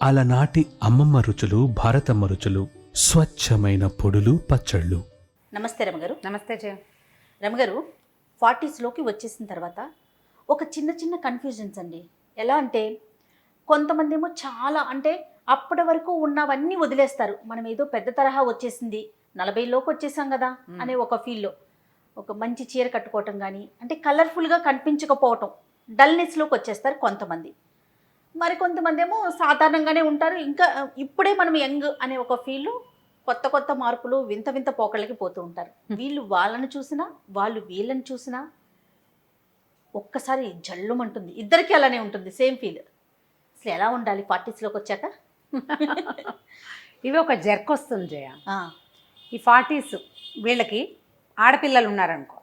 అలనాటి అమ్మమ్మ రుచులు, భారతమ్మ రుచులు, స్వచ్ఛమైన పొడులు, పచ్చళ్ళు. నమస్తే రమగారు. నమస్తే జయ. రమగారు, 40స్లోకి వచ్చేసిన తర్వాత ఒక చిన్న చిన్న కన్ఫ్యూజన్స్ అండి. ఎలా అంటే కొంతమంది ఏమో చాలా అంటే అప్పటి వరకు ఉన్నవన్నీ వదిలేస్తారు. మనం ఏదో పెద్ద తరహా వచ్చేసింది, 40లోకి వచ్చేసాం కదా అనే ఒక ఫీల్లో ఒక మంచి చీర కట్టుకోవటం కానీ అంటే కలర్ఫుల్గా కనిపించకపోవటం, డల్నెస్లోకి వచ్చేస్తారు కొంతమంది. మరి కొంతమంది ఏమో సాధారణంగానే ఉంటారు. ఇంకా ఇప్పుడే మనం యంగ్ అనే ఒక ఫీల్లో కొత్త కొత్త మార్పులు, వింత వింత పోకళ్ళకి పోతూ ఉంటారు. వీళ్ళు వాళ్ళని చూసినా వాళ్ళు వీళ్ళని చూసినా ఒక్కసారి జల్లుమంటుంది. ఇద్దరికి అలానే ఉంటుంది, సేమ్ ఫీల్. అసలు ఎలా ఉండాలి 40స్లోకి వచ్చాక? ఇవి ఒక జర్క్ వస్తుంది జయ. ఈ 40s వీళ్ళకి ఆడపిల్లలు ఉన్నారనుకో,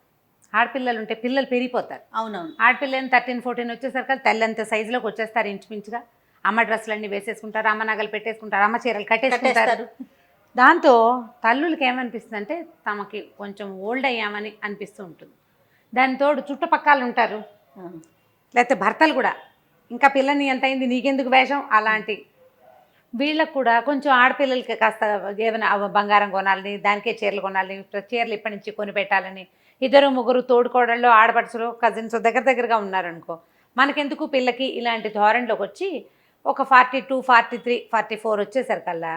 ఆడపిల్లలు ఉంటే పిల్లలు పెరిగిపోతారు. అవునవును. ఆడపిల్లని 13, 14 వచ్చేసరికి తెల్లంత సైజులోకి వచ్చేస్తారు ఇంచుమించుగా. అమ్మ డ్రెస్సులన్నీ వేసేసుకుంటారు, అమ్మ నగలు పెట్టేసుకుంటారు, అమ్మ చీరలు కట్టేసుకుంటారు. దాంతో తల్లులకి ఏమనిపిస్తుంది అంటే తమకి కొంచెం ఓల్డ్ అయ్యామని అనిపిస్తూ ఉంటుంది. దాని తోడు చుట్టుపక్కల ఉంటారు, లేకపోతే భర్తలు కూడా ఇంకా పిల్లని ఎంత అయింది నీకెందుకు వేషం అలాంటి. వీళ్ళకు కూడా కొంచెం ఆడపిల్లలకి కాస్త ఏమైనా బంగారం కొనాలని, దానికే చీరలు కొనాలని, చీరలు ఇప్పటి నుంచి కొని పెట్టాలని, ఇద్దరు ముగ్గురు తోడుకోవడంలో ఆడపడుచులు కజిన్స్ దగ్గరగా ఉన్నారనుకో, మనకెందుకు పిల్లకి ఇలాంటి ధోరణిలోకి వచ్చి ఒక 42, 43, 44 వచ్చేసరికల్లా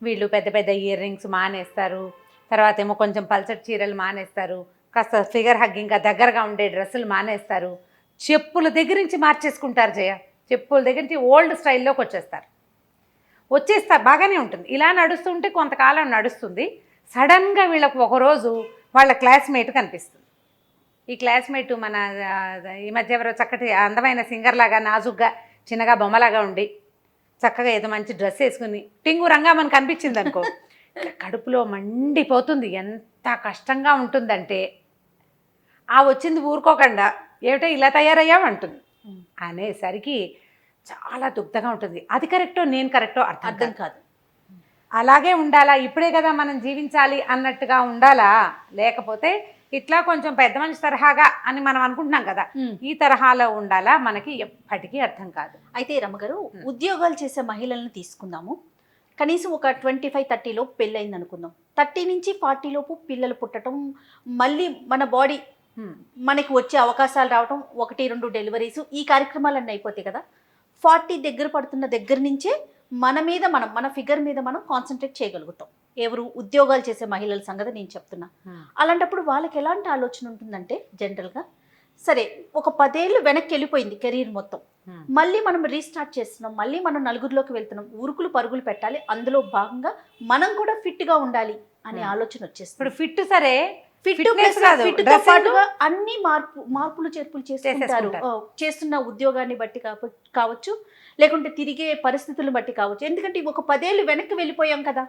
వీళ్ళు పెద్ద పెద్ద ఇయర్ రింగ్స్ మానేస్తారు. తర్వాత ఏమో కొంచెం పల్చటి చీరలు మానేస్తారు, కాస్త ఫిగర్ హగ్గింగ్గా దగ్గరగా ఉండే డ్రెస్సులు మానేస్తారు, చెప్పుల దగ్గర నుంచి మార్చేసుకుంటారు జయ. చెప్పుల దగ్గర నుంచి ఓల్డ్ స్టైల్లోకి వచ్చేస్తారు. బాగానే ఉంటుంది. ఇలా నడుస్తుంటే కొంతకాలం నడుస్తుంది. సడన్గా వీళ్ళకు ఒకరోజు వాళ్ళ క్లాస్మేట్ కనిపిస్తుంది. ఈ క్లాస్మేట్ మన ఈ మధ్య ఎవరో చక్కటి అందమైన సింగర్ లాగా, నాజుగ్గా, చిన్నగా బొమ్మలాగా ఉండి చక్కగా ఏదో మంచి డ్రెస్ వేసుకుని టింగు రంగా మనకు కనిపించింది అనుకో, కడుపులో మండిపోతుంది. ఎంత కష్టంగా ఉంటుందంటే ఆ వచ్చింది ఊరుకోకుండా ఏమిటో ఇలా తయారయ్యావు అంటుంది. అనేసరికి చాలా దుగ్ధగా ఉంటుంది. అది కరెక్టో నేను కరెక్టో అర్థం కాదు. అలాగే ఉండాలా, ఇప్పుడే కదా మనం జీవించాలి అన్నట్టుగా ఉండాలా, లేకపోతే ఇట్లా కొంచెం పెద్ద మనిషి తరహాగా అని మనం అనుకుంటున్నాం కదా, ఈ తరహాలో ఉండాలా, మనకి ఎప్పటికీ అర్థం కాదు. అయితే రమ్మగారు, ఉద్యోగాలు చేసే మహిళలను తీసుకుందాము. కనీసం ఒక 25, 30 లోపు పెళ్ళయింది అనుకుందాం. 30 నుంచి 40 లోపు పిల్లలు పుట్టడం, మళ్ళీ మన బాడీ మనకి వచ్చే అవకాశాలు రావటం, 1, 2 డెలివరీస్, ఈ కార్యక్రమాలన్నీ అయిపోతాయి కదా. 40 దగ్గర పడుతున్న దగ్గర నుంచే మన ఫిగర్ మీద మనం కాన్సన్ట్రేట్ చేయగలుగుతాం. ఎవరు ఉద్యోగాలు చేసే మహిళల సంగతి నేను చెప్తున్నా. అలాంటప్పుడు వాళ్ళకి ఎలాంటి ఆలోచన ఉంటుందంటే, జనరల్గా సరే ఒక 10 ఏళ్ళు వెనక్కి వెళ్ళిపోయింది కెరీర్ మొత్తం, మళ్ళీ మనం రీస్టార్ట్ చేస్తున్నాం, మళ్ళీ మనం నలుగురిలోకి వెళ్తున్నాం, ఉరుకులు పరుగులు పెట్టాలి, అందులో భాగంగా మనం కూడా ఫిట్గా ఉండాలి అనే ఆలోచన వచ్చేస్తుంది. ఇప్పుడు ఫిట్ సరే, అన్ని మార్పులు చేర్పులు చేస్తుంటారు. చేస్తున్న ఉద్యోగాన్ని బట్టి కావచ్చు, లేకుంటే తిరిగే పరిస్థితులను బట్టి కావచ్చు. ఎందుకంటే ఒక 10 ఏళ్ళు వెనక్కి వెళ్ళిపోయాం కదా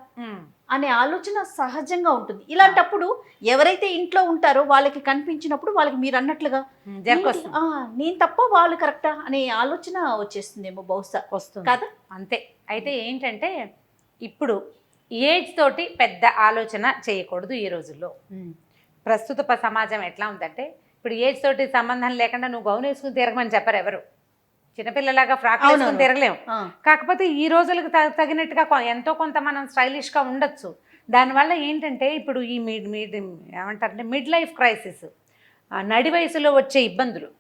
అనే ఆలోచన సహజంగా ఉంటుంది. ఇలాంటప్పుడు ఎవరైతే ఇంట్లో ఉంటారో వాళ్ళకి కనిపించినప్పుడు వాళ్ళకి మీరు అన్నట్లుగా నేను తప్ప వాళ్ళు కరెక్టా అనే ఆలోచన వచ్చేస్తుందేమో, బహుశా వస్తుంది కదా. అంతే. అయితే ఏంటంటే ఇప్పుడు ఏజ్ తోటి పెద్ద ఆలోచన చేయకూడదు ఈ రోజుల్లో. ప్రస్తుత సమాజం ఎట్లా ఉందంటే, ఇప్పుడు ఏజ్ తోటి సంబంధం లేకుండా నువ్వు గౌన్ వేసుకుని తిరగమని చెప్పరు ఎవరు. చిన్నపిల్లలాగా ఫ్రాక్ వేసుకుని తిరగలేము. కాకపోతే ఈ రోజులకు తగినట్టుగా ఎంతో కొంత మనం స్టైలిష్గా ఉండొచ్చు. దానివల్ల ఏంటంటే ఇప్పుడు ఈ ఏమంటారంటే మిడ్ లైఫ్ క్రైసిస్, నడి వయసులో వచ్చే ఇబ్బందులు,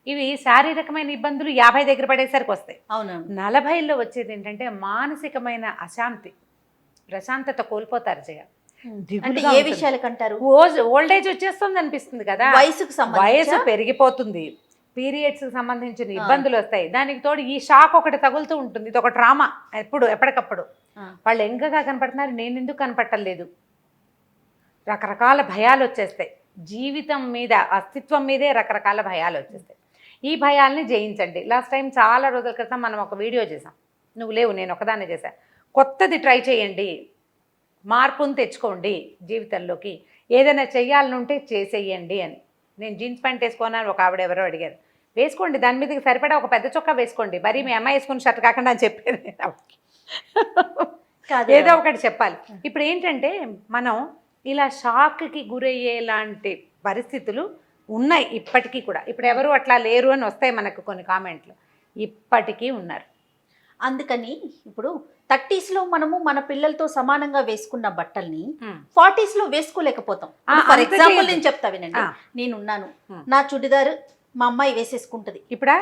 ఇవి శారీరకమైన ఇబ్బందులు 50 దగ్గర పడేసరికి వస్తాయి. 40లో వచ్చేది ఏంటంటే మానసికమైన అశాంతి, ప్రశాంతత కోల్పోతారు జయ. ఏ విషయాలకు అంటారు? ఓల్డ్ ఏజ్ వచ్చేస్తుంది అనిపిస్తుంది కదా, వయసు పెరిగిపోతుంది, పీరియడ్స్కి సంబంధించిన ఇబ్బందులు వస్తాయి, దానికి తోడు ఈ షాక్ ఒకటి తగులుతూ ఉంటుంది. ఇది ఒక డ్రామా ఎప్పటికప్పుడు. వాళ్ళు ఎంగగా కనపడుతున్నారు, నేను ఎందుకు కనపట్టలేదు, రకరకాల భయాలు వచ్చేస్తాయి. జీవితం మీద, అస్తిత్వం మీదే రకరకాల భయాలు వచ్చేస్తాయి. ఈ భయాల్ని జయించండి. లాస్ట్ టైం చాలా రోజుల క్రితం మనం ఒక వీడియో చేసాం, నువ్వు లేవు, నేను ఒకదాన్ని చేశాను. కొత్తది ట్రై చేయండి, మార్పును తెచ్చుకోండి జీవితంలోకి, ఏదైనా చెయ్యాలనుంటే చేసేయండి అని. నేను జీన్స్ ప్యాంట్ వేసుకున్నాను, ఒక ఆవిడ ఎవరో అడిగారు, వేసుకోండి, దాని మీదకి సరిపడా ఒక పెద్ద చొక్కా వేసుకోండి, మరి మీ అమ్మాయి వేసుకుని షర్ట్ కాకుండా అని చెప్పాను నేను. ఏదో ఒకటి చెప్పాలి. ఇప్పుడు ఏంటంటే మనం ఇలా షాక్కి గురయ్యేలాంటి పరిస్థితులు ఉన్నాయి ఇప్పటికీ కూడా. ఇప్పుడు ఎవరు అట్లా లేరు అని వస్తాయి మనకు కొన్ని కామెంట్లు, ఇప్పటికీ ఉన్నారు. అందుకని ఇప్పుడు 30s లో మనము మన పిల్లలతో సమానంగా వేసుకున్న బట్టల్ని Hmm. 40s లో వేసుకోలేకపోతాం. ఫర్ ఎగ్జాంపుల్ నేను చెప్తా వినండి, నేనున్నాను, నా చుడిదారు మా అమ్మాయి వేసేసుకుంటది ఇప్పుడా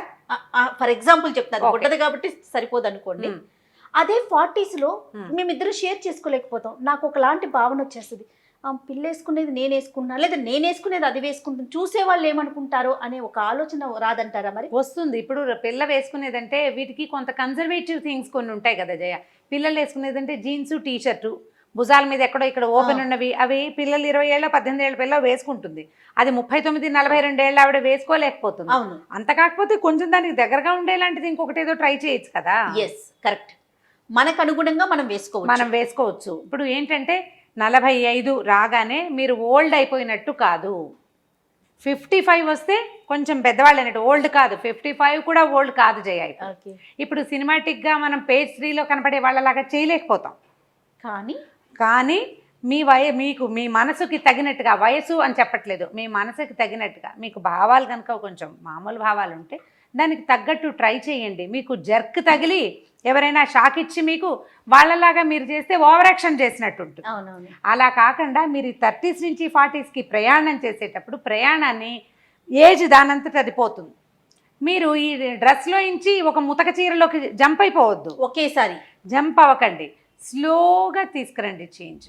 ఫర్ ఎగ్జాంపుల్ చెప్తాను, గుడ్డది కాబట్టి సరిపోదు అనుకోండి. అదే 40s లో మేమిద్దరు షేర్ చేసుకోలేకపోతాం. నాకు ఒకలాంటి భావన వచ్చేస్తుంది, పిల్ల వేసుకునేది నేను వేసుకున్నా లేదా నేను వేసుకునేది అది వేసుకుంటాను, చూసే వాళ్ళు ఏమనుకుంటారో అనే ఒక ఆలోచన రాదంటారా? మరి వస్తుంది. ఇప్పుడు పిల్ల వేసుకునేదంటే వీటికి కొంత కన్జర్వేటివ్ థింగ్స్ కొన్ని ఉంటాయి కదా జయ. పిల్లలు వేసుకునేదంటే జీన్స్ టీ షర్టు, భుజాల మీద ఎక్కడో ఇక్కడ ఓపెన్ ఉన్నవి, అవి పిల్లలు 20 ఏళ్ళ 18 ఏళ్ళ పిల్ల వేసుకుంటుంది. అది 39 42 ఏళ్ళ ఆవిడ వేసుకోలేకపోతుంది. అవును, అంత కాకపోతే కొంచెం దానికి దగ్గరగా ఉండేలాంటిది ఇంకొకటి ఏదో ట్రై చేయొచ్చు కదా. ఎస్ కరెక్ట్, మనకు అనుగుణంగా మనం వేసుకోవచ్చు. ఇప్పుడు ఏంటంటే 45 రాగానే మీరు ఓల్డ్ అయిపోయినట్టు కాదు. 55 వస్తే కొంచెం పెద్దవాళ్ళు అన్నట్టు, ఓల్డ్ కాదు. 55 కూడా ఓల్డ్ కాదు జయ. ఇప్పుడు సినిమాటిక్గా మనం పేజ్ 3లో కనపడే వాళ్ళలాగా చేయలేకపోతాం. కానీ మీకు మీ మనసుకి తగినట్టుగా, వయసు అని చెప్పట్లేదు, మీ మనసుకి తగినట్టుగా మీకు భావాలు కనుక కొంచెం మామూలు భావాలు ఉంటే దానికి తగ్గట్టు ట్రై చేయండి. మీకు జర్క్ తగిలి ఎవరైనా షాక్ ఇచ్చి మీకు వాళ్ళలాగా మీరు చేస్తే ఓవర్ యాక్షన్ చేసినట్టు ఉంటుంది. అలా కాకుండా మీరు 30s నుంచి 40sకి ప్రయాణం చేసేటప్పుడు ప్రయాణాన్ని ఏజ్ దానంతట అది పోతుంది. మీరు ఈ డ్రెస్లో నుంచి ఒక ముతక చీరలోకి జంప్ అయిపోవద్దు, ఒకేసారి జంప్ అవ్వకండి, స్లోగా తీసుకురండి చేంజ్.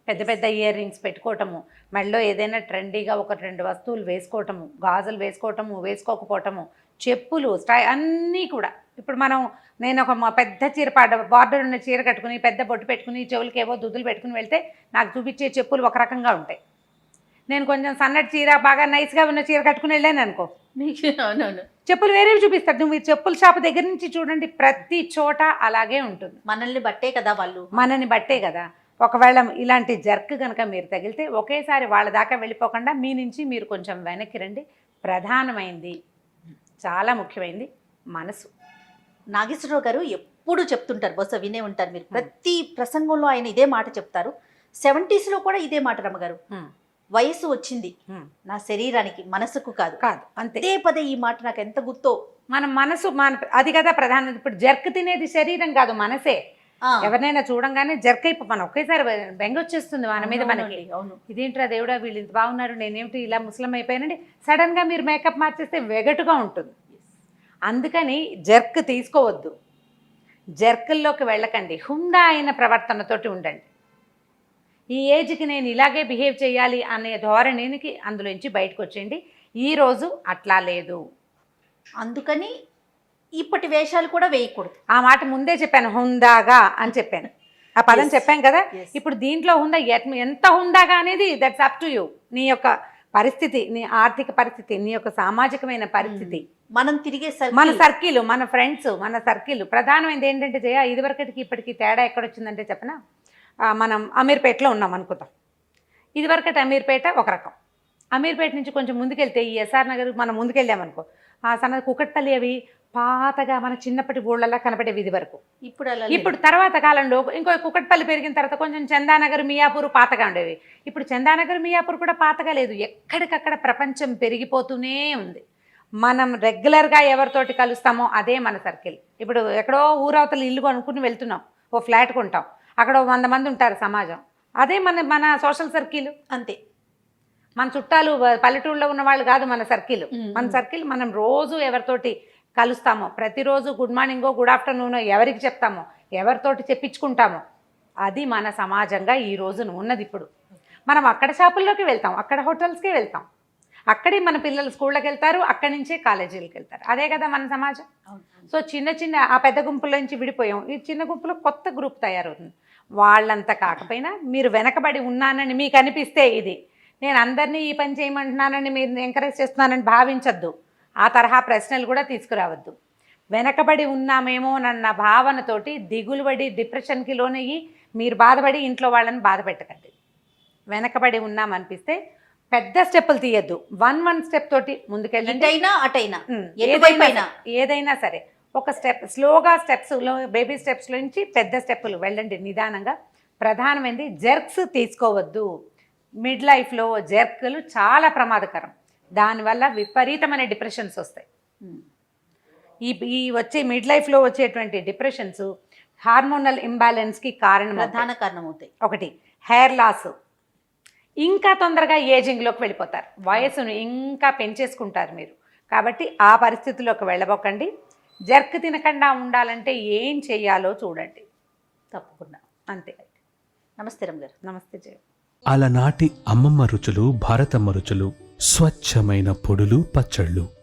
పెద్ద పెద్ద ఇయర్ రింగ్స్ పెట్టుకోవటము, మెడలో ఏదైనా ట్రెండీగా ఒక 2 వస్తువులు వేసుకోవటము, గాజులు వేసుకోవటము, వేసుకోకపోవటము, చెప్పులు, అన్నీ కూడా. ఇప్పుడు నేను ఒక పెద్ద చీర బార్డర్ ఉన్న చీర కట్టుకుని పెద్ద బొట్టు పెట్టుకుని చెవులకి ఏవో దుద్దులు పెట్టుకుని వెళ్తే నాకు చూపించే చెప్పులు ఒక రకంగా ఉంటాయి. నేను కొంచెం సన్నటి చీర బాగా నైస్గా ఉన్న చీర కట్టుకుని వెళ్ళాను అనుకో, చెప్పులు వేరేవి చూపిస్తారు. మీరు చెప్పుల షాప్ దగ్గర నుంచి చూడండి, ప్రతి చోట అలాగే ఉంటుంది. మనల్ని బట్టే కదా వాళ్ళు, మనని బట్టే కదా. ఒకవేళ ఇలాంటి జర్క్ కనుక మీరు తగిలితే ఒకేసారి వాళ్ళ దాకా వెళ్ళిపోకుండా మీ నుంచి మీరు కొంచెం వెనక్కి రండి. ప్రధానమైంది, చాలా ముఖ్యమైనది మనసు. నాగేశ్వరరావు గారు ఎప్పుడు చెప్తుంటారు, బహుశా వినే ఉంటారు మీరు, ప్రతి ప్రసంగంలో ఆయన ఇదే మాట చెప్తారు. 70s లో కూడా ఇదే మాట రమ్మగారు, వయసు వచ్చింది నా శరీరానికి, మనసుకు కాదు అంతే. పదే ఈ మాట నాకు ఎంత గుర్తో. మన మనసు అది కదా ప్రధానం. ఇప్పుడు జర్క్ తినేది శరీరం కాదు, మనసే. ఎవరినైనా చూడంగానే జర్క్ మనం ఒకేసారి బెంగ వచ్చేస్తుంది మన మీద. మనకి ఇదేంట్రా దేవుడా వీళ్ళు ఇంత బాగున్నారు, నేనేమిటి ఇలా ముస్లిం అయిపోయానండి. సడన్గా మీరు మేకప్ మార్చేస్తే వెగటుగా ఉంటుంది. అందుకని జర్క్ తీసుకోవద్దు, జర్కుల్లోకి వెళ్ళకండి, హుందా అయిన ప్రవర్తనతోటి ఉండండి. ఈ ఏజ్కి నేను ఇలాగే బిహేవ్ చేయాలి అనే ధోరణికి అందులోంచి బయటకు వచ్చేయండి. ఈరోజు అట్లా లేదు, అందుకని ఇప్పటి వేషాలు కూడా వేయకూడదు. ఆ మాట ముందే చెప్పాను, హుందాగా అని చెప్పాను, ఆ పదం చెప్పాను కదా. ఇప్పుడు దీంట్లో హుందా ఎంత హుందాగా అనేది దట్స్ అప్ టు యూ. నీ యొక్క పరిస్థితి, నీ ఆర్థిక పరిస్థితి, నీ యొక్క సామాజికమైన పరిస్థితి, మనం తిరిగే మన సర్కిల్, మన ఫ్రెండ్స్, మన సర్కిల్. ప్రధానమైనది ఏంటంటే జయ, ఇదివరకటికి ఇప్పటికి తేడా ఎక్కడొచ్చిందంటే చెప్పనా, మనం అమీర్పేటలో ఉన్నాం అనుకుందాం. ఇదివరకటి అమీర్పేట ఒక రకం, అమీర్పేట నుంచి కొంచెం ముందుకెళ్తే ఈ ఎస్ఆర్ నగర్ మనం ముందుకెళ్ళామనుకో, సన్న కుకట్పల్లి అవి పాతగా మన చిన్నప్పటి ఊళ్ళలా కనపడేవి ఇది వరకు. ఇప్పుడు తర్వాత కాలంలో ఇంకో కుకట్పల్లి పెరిగిన తర్వాత కొంచెం చందానగర్, మియాపూర్ పాతగా ఉండేవి. ఇప్పుడు చందానగర్, మియాపూర్ కూడా పాతగా లేదు, ఎక్కడికక్కడ ప్రపంచం పెరిగిపోతూనే ఉంది. మనం రెగ్యులర్గా ఎవరితోటి కలుస్తామో అదే మన సర్కిల్. ఇప్పుడు ఎక్కడో ఊరవతల ఇల్లు కొనుక్కుని వెళ్తున్నాం, ఓ ఫ్లాట్ కొంటాం, అక్కడ 100 మంది ఉంటారు సమాజం, అదే మన సోషల్ సర్కిల్. అంతే, మన చుట్టాలు పల్లెటూళ్ళలో ఉన్న వాళ్ళు కాదు మన సర్కిల్. మన సర్కిల్ మనం రోజు ఎవరితోటి కలుస్తామో, ప్రతిరోజు గుడ్ మార్నింగో గుడ్ ఆఫ్టర్నూనో ఎవరికి చెప్తామో, ఎవరితోటి చెప్పించుకుంటామో, అది మన సమాజంగా ఈ రోజున ఉన్నది. ఇప్పుడు మనం అక్కడ షాపుల్లోకి వెళ్తాం, అక్కడ హోటల్స్కి వెళ్తాం, అక్కడే మన పిల్లలు స్కూళ్ళకి వెళ్తారు, అక్కడి నుంచే కాలేజీలకు వెళ్తారు. అదే కదా మన సమాజం. సో చిన్న ఆ పెద్ద గుంపుల నుంచి విడిపోయాం, ఈ చిన్న గుంపులో కొత్త గ్రూప్ తయారవుతుంది. వాళ్ళంతా కాకపోయినా మీరు వెనకబడి ఉన్నానని మీకు అనిపిస్తే, ఇది నేను అందరినీ ఈ పని చేయమంటున్నానని మీరు ఎంకరేజ్ చేస్తున్నానని భావించద్దు. ఆ తరహా ప్రశ్నలు కూడా తీసుకురావద్దు. వెనకబడి ఉన్నామేమో అన్న భావనతోటి దిగులుబడి డిప్రెషన్కి లోనయ్యి మీరు బాధపడి ఇంట్లో వాళ్ళని బాధ పెట్టకండి. వెనకబడి ఉన్నామనిపిస్తే పెద్ద స్టెప్పులు తీయద్దు, 1 స్టెప్ తోటి ముందుకెళ్ళండి. ఏదైనా సరే ఒక స్టెప్, స్లోగా స్టెప్స్లో, బేబీ స్టెప్స్లో నుంచి పెద్ద స్టెప్పులు వెళ్ళండి నిదానంగా. ప్రధానమైనది జర్క్స్ తీసుకోవద్దు. మిడ్ లైఫ్లో జర్క్లు చాలా ప్రమాదకరం, దానివల్ల విపరీతమైన డిప్రెషన్స్ వస్తాయి. ఈ వచ్చే మిడ్ లైఫ్లో వచ్చేటువంటి డిప్రెషన్స్ హార్మోనల్ ఇంబ్యాలెన్స్కి కారణం ప్రధాన కారణం అవుతాయి. ఒకటి హెయిర్ లాస్, ఇంకా తొందరగా ఏజింగ్లోకి వెళ్ళిపోతారు, వయసును ఇంకా పెంచేసుకుంటారు మీరు. కాబట్టి ఆ పరిస్థితుల్లోకి వెళ్ళబోకండి. జర్క్ తినకుండా ఉండాలంటే ఏం చెయ్యాలో చూడండి. తప్పకుండా. అంతే. నమస్తే రమగారు. నమస్తే జయ. అలనాటి అమ్మమ్మ రుచులు భారతమ్మ రుచులు, స్వచ్ఛమైన పొడులు పచ్చళ్ళు.